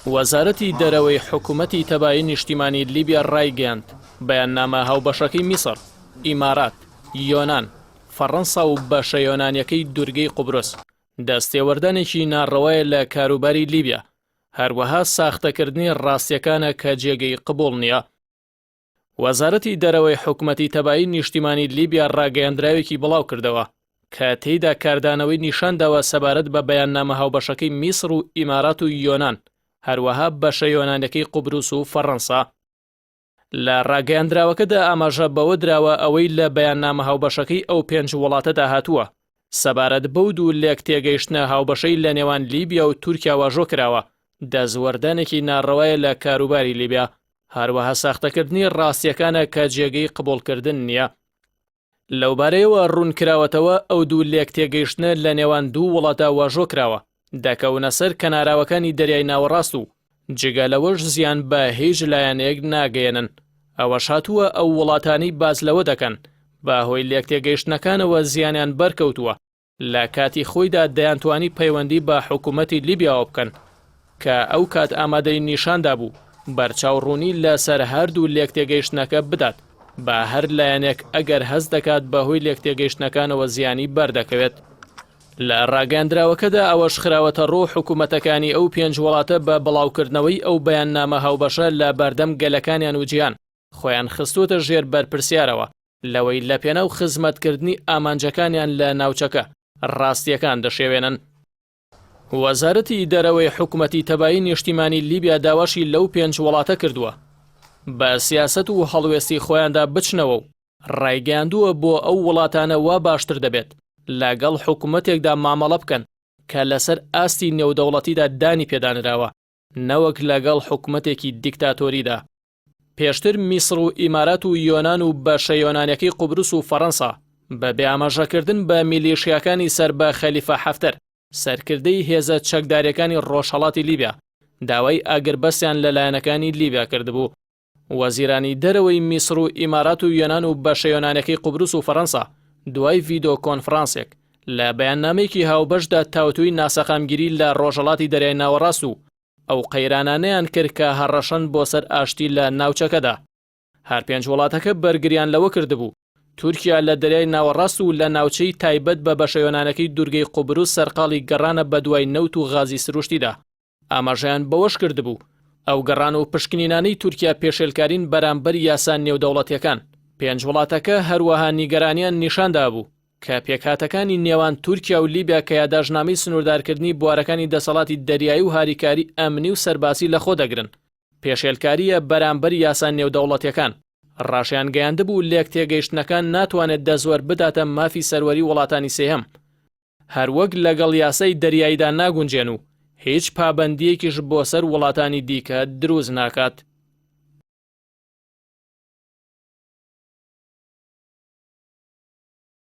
وەزارەتی دەرەوەی حکوومەتی تەبایی نیشتیمانی لیبیا ڕایگەیاند بەیاننامە هاوبەشەکەی میسر، ئیمارات، یۆنان، فەڕەنسا و بەشە یۆنانیەکەی دوورگەی قوبرس دەستێوەردانێکی ناڕەوایە لە کاروباری لیبیا، هەروەها ساختەکردنی ڕاستیەکانە کە جێگەی قبوڵ نییە. وەزارەتی دەرەوەی حکوومەتی تەبایی نیشتیمانی لیبیا ڕاگەیاندراوێکی بڵاو کردەوە کە تێیدا کاردانەوەی نیشانداوە سەبارەت بە بەیاننامە هاوبەشەکەی میسر و ئیمارات و یۆنان، هەروەها بەشە یۆنانیەکەی قوبروس و فەڕەنسا. لە ڕاگەیاندراوەکەدا ئاماژە بەوە دراوە ئەوەی لە بەیاننامە هاوبەشەکەی ئەو 5 وڵاتەدا هاتووە سەبارەت بەو دوو لێک تێگەیشتنە هاوبەشەی لە نێوان لیبیا و تورکیا واژۆ کراوە دەزوەردانێکی ناڕەوایە لە کاروباری لیبیا، هەروەها ساختەکردنی ڕاستیەکانە کە جێگەی قبوڵکردن نییە. لەوبارەیەوە ڕوونکراوەتەوە ئەو دوو لێک تێگەیشتنە لە نێوان دوو وڵاتە واژۆ کراوە دەکەونە سەر کەناراوەکانی دەریای ناوەڕاست و جگە لەوەش زیان بە هیچ لایەنەیەک ناگەێنن. ئەوەش هاتووە ئەو وڵاتانی باز لەوە دەکەن بەهۆی لێک تێگەیشتنەکانەوە زیانیان بەرکەوتووە لە کاتی خۆیدا دەیانتوانی پەیوەندی بە حکوومەتی لیبیاوە بکەن کە ئەو کات ئامادەی نیشاندا بوو بەرچاوڕوونی لەسەر هەردوو لێک تێگەیشتنەکە بدات بە هەر لایەنێک ئەگەر هەست دەکات بەهۆی لێک تێگەیشتنەکانەوە زیانی بەردەکەوێت. لە ڕاگەاندراوەکەدا ئەوەش خراوەتە ڕۆ حکوومەتەکانی ئەو 5 وڵاتە بە بڵاوکردنەوەی ئەو بەیاننامە هاوبەشە لە بەردەم گەلەکانیان و جیهان خۆیان خستوتە ژێر بەرپرسیارەوە لەوەی لە پێناو خزمەتکردنی ئامانجەکانیان لە ناوچەکە ڕاستیەکان دەشێوێنن. وەزارەتی دەرەوەی حکوومەتی تەبایی نیشتیمانی لیبیا داواشی لەو 5 وڵاتە کردووە بە سیاسەت و هەڵوێستی خۆیاندا بچنەوە و ڕایگەیاندووە بۆ ئەو وڵاتانە وا باشتر دەبێت لەگەڵ حکوومەتێکدا مامەڵە بکەن کە لەسەر ئاستی نێودەوڵەتیدا دانی پێدانراوە نەوەک لەگەڵ حکوومەتێکی دیکتاتۆریدا. پێشتر میسر و ئیمارات و یۆنان و بەشە یۆنانیەکەی قوبروس و فەڕەنسا بەبێ ئاماژەکردن بە میلیشیاکانی سەر بە خەلیفە حەفتەر سەرکردەی هێزە چەکداریەکانی ڕۆژهەڵاتی لیبیا داوای ئاگربەستیان لە لایەنەکانی لیبیا کردبوو. وەزیرانی دەرەوەی میسر و ئیمارات و یۆنان و بەشە یۆنانیەکەی قوبروس و فەڕەنسا دوای ڤیدۆ کۆنفرانسێک لە بەیاننامەیەکی هاوبەشدا تاوتوی ناسەقامگیری لە ڕۆژهەڵاتی دەریای ناوەڕاست و ئەو قەیرانانەیان کرد کە هەڕەشەن بۆ سەر ئاشتی لە ناوچەکەدا. هەر 5 وڵاتەکە بەرگریان لەوە کردبوو تورکیا لە دەریای ناوەڕاست و لە ناوچەی تایبەت بە بەشە یۆنانیەکەی دوورگەی قوبروس سەرقاڵی گەڕانە بە دوای نەوت و غازی سروشتیدا. ئاماژەیان بەوەش کردبوو ئەو گەڕان و پشکنینانەی تورکیا پێشێلکارین بەرامبەر یاسان نێودەوڵەتیەکان. 5 وڵاتەکە هەروەها نیگەرانیان نیشاندا بوو کە پێکهاتەکانی نێوان تورکیا و لیبیا کە یادداشتنامەی سنووردارکردنی بوارەکانی دەسەڵاتی دەریایی و هاریکاری ئەمنی و سەرباسی لەخۆ دەگرن. پێشێلکاریە بەرامبەر یاسان نێودەوڵەتیەکان ڕاشیان گەیاندبوو لێک تێگەیشتنەکان ناتوانێت دەزوەر بداتە مافی سەروەری وڵاتانی سێهەم، هەروەک لەگەڵ یاسای دەریاییدا ناگونجێن و هیچ پابەندیەکیش بۆ سەر وڵاتانی دیکە دروست ناکات.